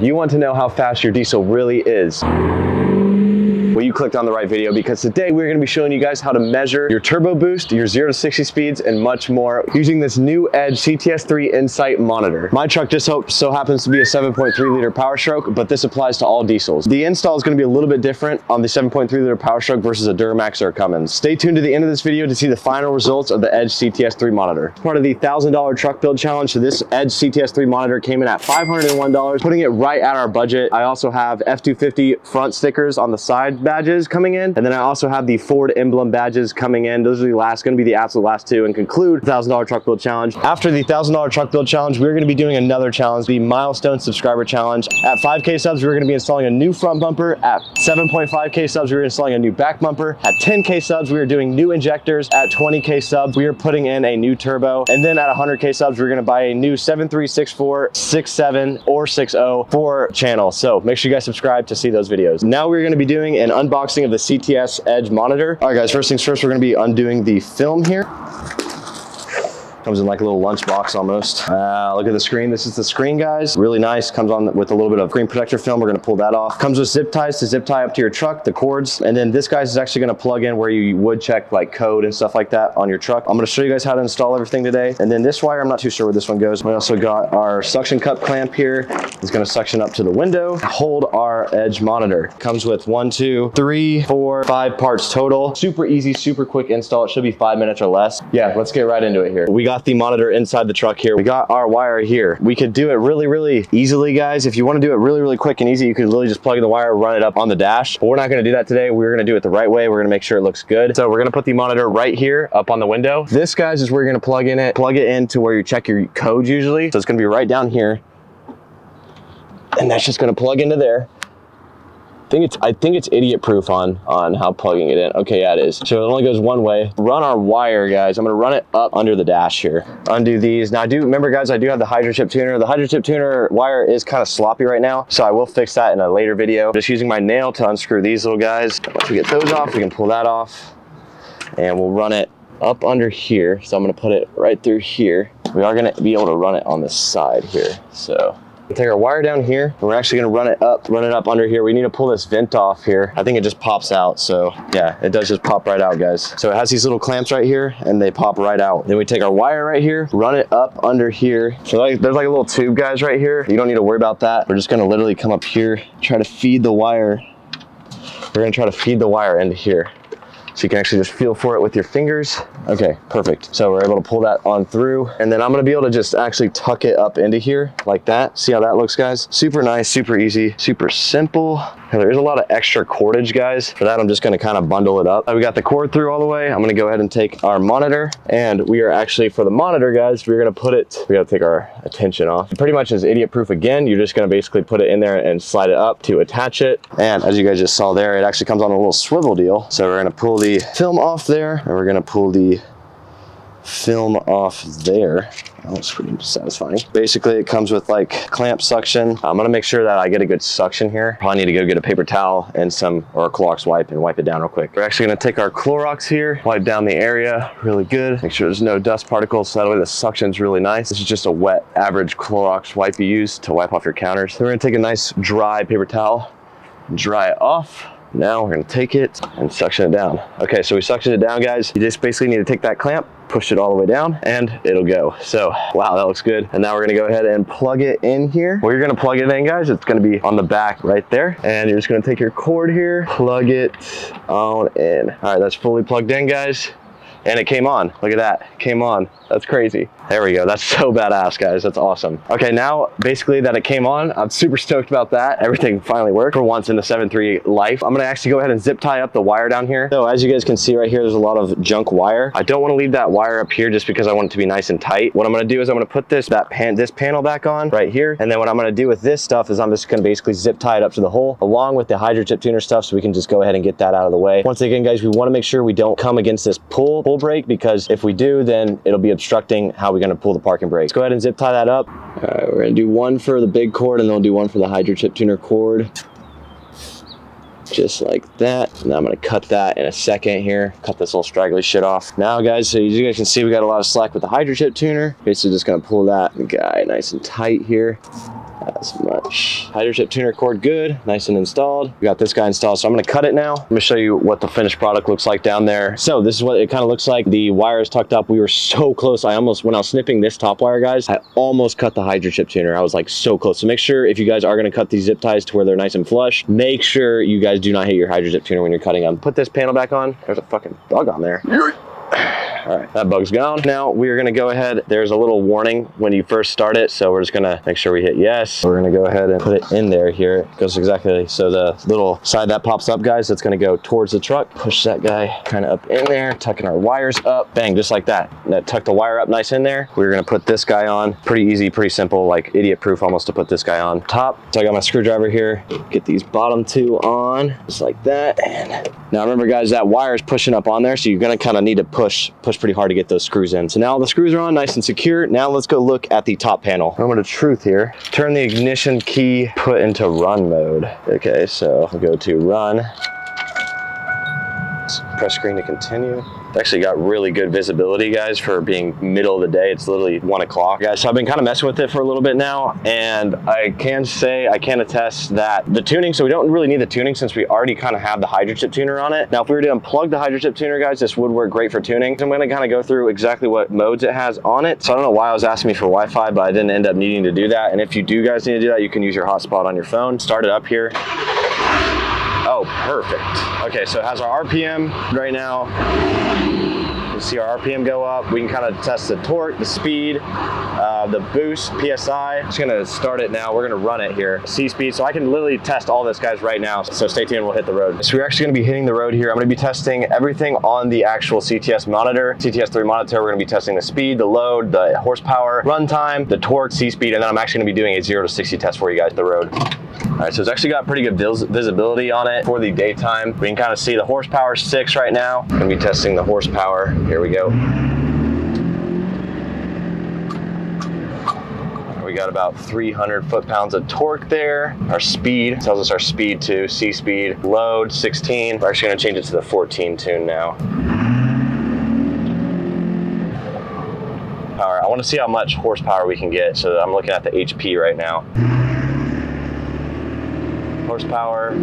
You want to know how fast your diesel really is. Well, you clicked on the right video, because today we're going to be showing you guys how to measure your turbo boost, your 0 to 60 speeds, and much more using this new Edge cts3 Insight monitor. My truck just so happens to be a 7.3 liter Powerstroke, but this applies to all diesels. The install is going to be a little bit different on the 7.3 liter Powerstroke versus a Duramax or a Cummins. Stay tuned to the end of this video to see the final results of the Edge cts3 monitor. Part of the $1,000 truck build challenge, so this Edge cts3 monitor came in at $501, putting it right at our budget. I also have F250 front stickers on the side badges coming in, and then I also have the Ford emblem badges coming in. Those are going to be the absolute last two, and conclude the $1,000 truck build challenge. After the $1,000 truck build challenge, we're going to be doing another challenge, the milestone subscriber challenge. At 5K subs, we're going to be installing a new front bumper. At 7.5K subs, we're installing a new back bumper. At 10K subs, we are doing new injectors. At 20K subs, we are putting in a new turbo, and then at 100K subs, we're going to buy a new 7.3, 6.4, 6.7, or 6.0 for channel. So make sure you guys subscribe to see those videos. Now we're going to be doing an unboxing of the CTS Edge monitor. All right guys, first things first, we're going to be undoing the film here. Comes in like a little lunch box almost. Look at the screen. This is the screen, guys. Really nice. Comes on with a little bit of screen protector film. We're going to pull that off. Comes with zip ties to zip tie up to your truck, the cords. And then this, guys, is actually going to plug in where you would check like code and stuff like that on your truck. I'm going to show you guys how to install everything today. And then this wire, I'm not too sure where this one goes. We also got our suction cup clamp here. It's going to suction up to the window, hold our Edge monitor. Comes with 1, 2, 3, 4, 5 parts total. Super easy, super quick install. It should be 5 minutes or less. Yeah, let's get right into it here. We got the monitor inside the truck here. We got our wire here. We could do it really easily, guys. If you want to do it really quick and easy, you could literally just plug in the wire, run it up on the dash. But we're not going to do that today. We're going to do it the right way. We're going to make sure it looks good. So we're going to put the monitor right here up on the window. This, guys, is where you're going to plug it into where you check your codes usually. So it's going to be right down here. And that's just going to plug into there. I think it's idiot proof on how plugging it in. Okay, yeah, it is. So it only goes one way. Run our wire, guys. I'm gonna run it up under the dash here. Undo these. Now remember, guys, I do have the hydro chip tuner. The hydro chip tuner wire is kind of sloppy right now, so I will fix that in a later video. Just using my nail to unscrew these little guys. Once we get those off, we can pull that off, and we'll run it up under here. So I'm gonna put it right through here. We are gonna be able to run it on the side here. So we'll take our wire down here, and we're actually going to run it up under here. We need to pull this vent off here. I think it just pops out. So yeah, it does just pop right out, guys. So it has these little clamps right here, and they pop right out. Then we take our wire right here, run it up under here. So there's like a little tube, guys, right here. You don't need to worry about that. We're just going to literally come up here, try to feed the wire. We're going to try to feed the wire into here. So you can actually just feel for it with your fingers. Okay, perfect. So we're able to pull that on through. And then I'm gonna be able to just actually tuck it up into here like that. See how that looks, guys? Super nice, super easy, super simple. And there is a lot of extra cordage, guys. For that, I'm just gonna kind of bundle it up. We got the cord through all the way. I'm gonna go ahead and take our monitor, and we are actually, for the monitor, guys, we gotta take our attention off. Pretty much is idiot proof again. You're just gonna basically put it in there and slide it up to attach it. And as you guys just saw there, it actually comes on a little swivel deal. So we're gonna pull the film off there, and we're gonna pull the film off there. That was pretty satisfying. Basically, it comes with like clamp suction. I'm gonna make sure that I get a good suction here. Probably need to go get a paper towel and or a Clorox wipe and wipe it down real quick. We're actually gonna take our Clorox here, wipe down the area really good. Make sure there's no dust particles, so that way the suction's really nice. This is just a wet, average Clorox wipe you use to wipe off your counters. Then we're gonna take a nice dry paper towel, dry it off. Now we're gonna take it and suction it down. Okay, so we suctioned it down, guys. You just basically need to take that clamp, push it all the way down, and it'll go. So, wow, that looks good. And now we're gonna go ahead and plug it in here. Where you're gonna plug it in, guys, it's gonna be on the back right there. And you're just gonna take your cord here, plug it on in. All right, that's fully plugged in, guys. And it came on. Look at that, it came on. That's crazy. There we go. That's so badass, guys. That's awesome. Okay, now basically that it came on, I'm super stoked about that. Everything finally worked for once in the 7.3 life. I'm gonna actually go ahead and zip tie up the wire down here. So as you guys can see right here, there's a lot of junk wire. I don't want to leave that wire up here just because I want it to be nice and tight. What I'm gonna do is I'm gonna put this panel back on right here. And then what I'm gonna do with this stuff is I'm just gonna basically zip tie it up to the hole along with the hydro chip tuner stuff, so we can just go ahead and get that out of the way. Once again, guys, we want to make sure we don't come against this pull brake, because if we do, then it'll be obstructing how we're going to pull the parking brake. Let's go ahead and zip tie that up. All right, we're going to do one for the big cord, and then we'll do one for the hydro chip tuner cord. just like that. Now I'm gonna cut that in a second here. Cut this little straggly shit off. Now guys, so as you guys can see, we got a lot of slack with the hydro chip tuner. Basically just gonna pull that guy nice and tight here. As much. Hydro chip tuner cord good, nice and installed. We got this guy installed, so I'm gonna cut it now. I'm gonna show you what the finished product looks like down there. So this is what it kind of looks like. The wire is tucked up. We were so close. When I was snipping this top wire, guys, I almost cut the hydro chip tuner. I was like so close. So make sure if you guys are gonna cut these zip ties to where they're nice and flush, make sure you guys do not hit your hydro chip tuner when you're cutting them. Put this panel back on. There's a fucking bug on there. All right, that bug's gone. Now we're gonna go ahead. There's a little warning when you first start it, so we're just gonna make sure we hit yes. We're gonna go ahead and put it in there here. It goes exactly, so the little side that pops up, guys, that's gonna go towards the truck. Push that guy kind of up in there, tucking our wires up. Bang, just like that. That tuck the wire up nice in there. We're gonna put this guy on. Pretty easy, pretty simple, like idiot proof almost to put this guy on top. So I got my screwdriver here. Get these bottom two on, just like that. And now remember, guys, that wire is pushing up on there, so you're gonna kind of need to push pretty hard to get those screws in. So now the screws are on nice and secure. Now let's go look at the top panel. Moment of truth here. Turn the ignition key, put into run mode. Okay, so I'll go to run. Press screen to continue. It's actually got really good visibility, guys, for being middle of the day. It's literally 1 o'clock. Guys, so I've been kind of messing with it for a little bit now, and I can attest that the tuning, so we don't really need the tuning since we already kind of have the hydro chip tuner on it. Now, if we were to unplug the hydro chip tuner, guys, this would work great for tuning. So I'm gonna kind of go through exactly what modes it has on it. So I don't know why I was asking me for Wi-Fi, but I didn't end up needing to do that. And if you do guys need to do that, you can use your hotspot on your phone. Start it up here. Oh, perfect. Okay, so it has our RPM right now. You see our RPM go up. We can kind of test the torque, the speed, the boost, PSI. Just gonna start it now. We're gonna run it here. C-speed, so I can literally test all this, guys, right now. So stay tuned, we'll hit the road. So we're actually gonna be hitting the road here. I'm gonna be testing everything on the actual CTS monitor, CTS3 monitor. We're gonna be testing the speed, the load, the horsepower, runtime, the torque, C-speed, and then I'm actually gonna be doing a 0 to 60 test for you guys at the road. All right, so it's actually got pretty good visibility on it for the daytime. We can kind of see the horsepower 6 right now. Gonna be testing the horsepower. Here we go. We got about 300 foot-pounds of torque there. Our speed tells us our speed too, C-speed. Load 16. We're actually gonna change it to the 14 tune now. Power. I want to see how much horsepower we can get, so I'm looking at the HP right now. Horsepower.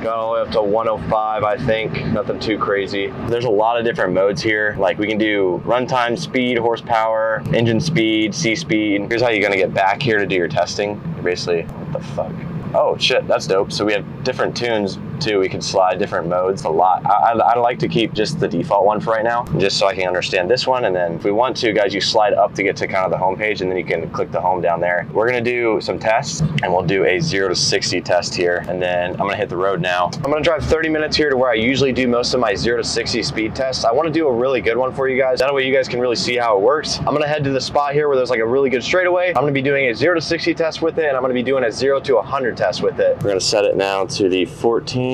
Got all the way up to 105, I think. Nothing too crazy. There's a lot of different modes here. Like we can do runtime, speed, horsepower, engine speed, C-speed. Here's how you're gonna get back here to do your testing. You're basically, what the fuck? Oh shit, that's dope. So we have different tunes too. We can slide different modes a lot. I like to keep just the default one for right now, just so I can understand this one. And then if we want to, guys, you slide up to get to kind of the home page, and then you can click the home down there. We're gonna do some tests, and we'll do a 0 to 60 test here. And then I'm gonna hit the road now. I'm gonna drive 30 minutes here to where I usually do most of my 0 to 60 speed tests. I wanna do a really good one for you guys. That way you guys can really see how it works. I'm gonna head to the spot here where there's like a really good straightaway. I'm gonna be doing a 0 to 60 test with it, and I'm gonna be doing a 0 to 100 test with it. We're gonna set it now to the 14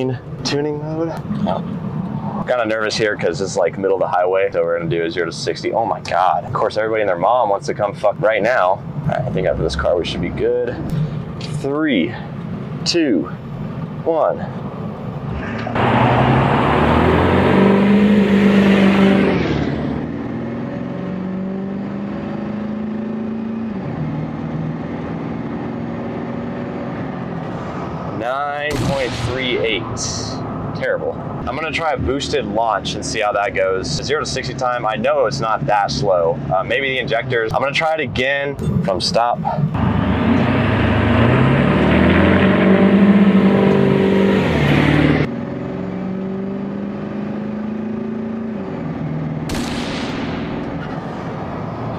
tuning mode. Kind of nervous here because it's like middle of the highway, so we're gonna do a 0 to 60. Oh my god. Of course, everybody and their mom wants to come fuck right now. All right, I think after this car we should be good. 3, 2, 1. .38. Terrible. I'm gonna try a boosted launch and see how that goes. 0 to 60 time, I know it's not that slow. Maybe the injectors. I'm gonna try it again from stop.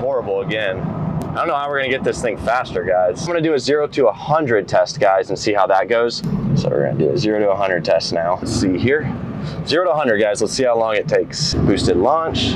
Horrible again. I don't know how we're gonna get this thing faster, guys. I'm gonna do a 0 to 100 test, guys, and see how that goes. So we're gonna do a 0 to 100 test now. Let's see here. 0 to 100, guys. Let's see how long it takes. Boosted launch.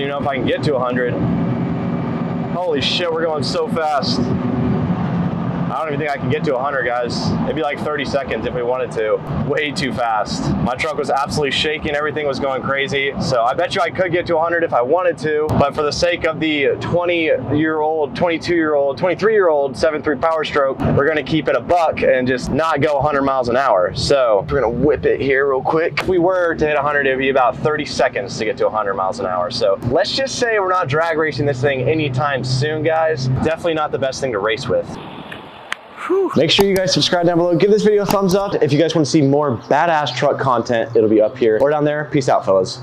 even know if I can get to 100. Holy shit, we're going so fast. I don't even think I can get to 100, guys. Maybe like 30 seconds if we wanted to. Way too fast. My truck was absolutely shaking. Everything was going crazy. So I bet you I could get to 100 if I wanted to. But for the sake of the 20-year-old, 22-year-old, 23-year-old 7.3 Powerstroke, we're going to keep it a buck and just not go 100 miles an hour. So we're going to whip it here real quick. If we were to hit 100, it would be about 30 seconds to get to 100 miles an hour. So let's just say we're not drag racing this thing anytime soon, guys. Definitely not the best thing to race with. Make sure you guys subscribe down below. Give this video a thumbs up. If you guys want to see more badass truck content, it'll be up here or down there. Peace out, fellas.